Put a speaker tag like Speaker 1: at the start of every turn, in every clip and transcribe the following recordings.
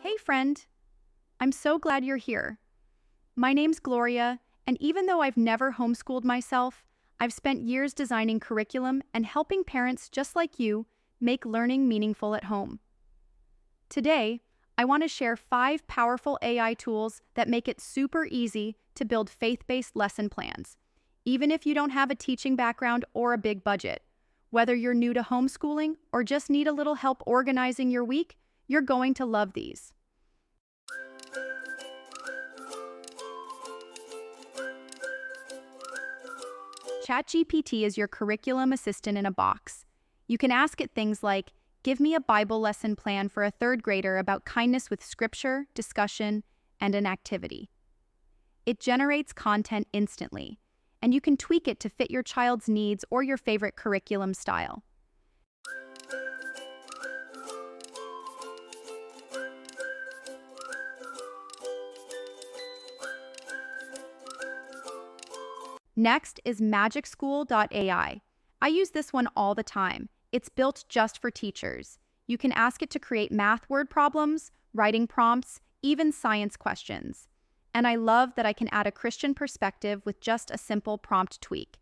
Speaker 1: Hey friend, I'm so glad you're here. My name's Gloria, and even though I've never homeschooled myself, I've spent years designing curriculum and helping parents just like you make learning meaningful at home. Today, I want to share 5 powerful AI tools that make it super easy to build faith-based lesson plans, even if you don't have a teaching background or a big budget. Whether you're new to homeschooling or just need a little help organizing your week, you're going to love these. ChatGPT is your curriculum assistant in a box. You can ask it things like, give me a Bible lesson plan for a 3rd grader about kindness with scripture, discussion, and an activity. It generates content instantly, and you can tweak it to fit your child's needs or your favorite curriculum style. Next is MagicSchool.ai. I use this one all the time. It's built just for teachers. You can ask it to create math word problems, writing prompts, even science questions. And I love that I can add a Christian perspective with just a simple prompt tweak.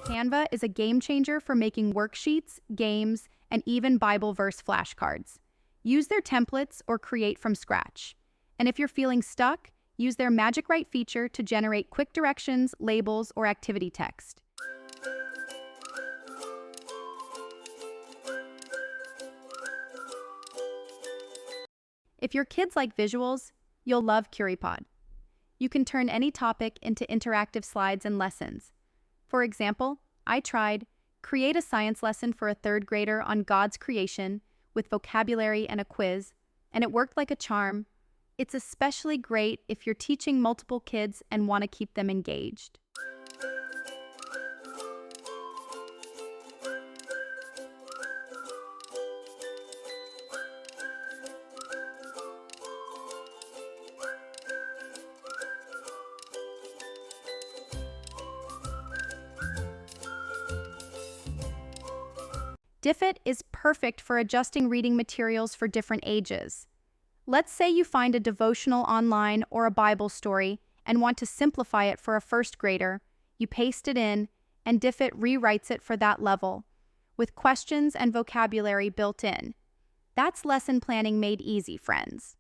Speaker 1: Canva is a game changer for making worksheets, games, and even Bible verse flashcards. Use their templates or create from scratch. And if you're feeling stuck, use their Magic Write feature to generate quick directions, labels, or activity text. If your kids like visuals, you'll love Curipod. You can turn any topic into interactive slides and lessons. For example, I tried create a science lesson for a 3rd grader on God's creation with vocabulary and a quiz, and it worked like a charm. It's especially great if you're teaching multiple kids and want to keep them engaged. Diffit is perfect for adjusting reading materials for different ages. Let's say you find a devotional online or a Bible story and want to simplify it for a 1st grader. You paste it in, and Diffit rewrites it for that level, with questions and vocabulary built in. That's lesson planning made easy, friends.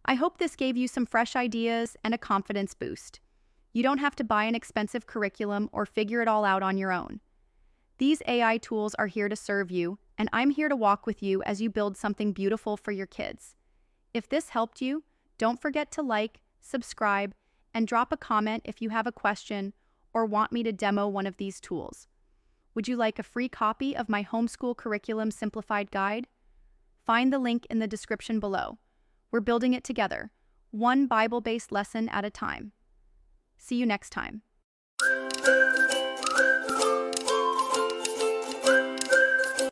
Speaker 1: I hope this gave you some fresh ideas and a confidence boost. You don't have to buy an expensive curriculum or figure it all out on your own. These AI tools are here to serve you, and I'm here to walk with you as you build something beautiful for your kids. If this helped you, don't forget to like, subscribe, and drop a comment if you have a question or want me to demo one of these tools. Would you like a free copy of my Homeschool Curriculum Simplified Guide? Find the link in the description below. We're building it together, one Bible-based lesson at a time. See you next time.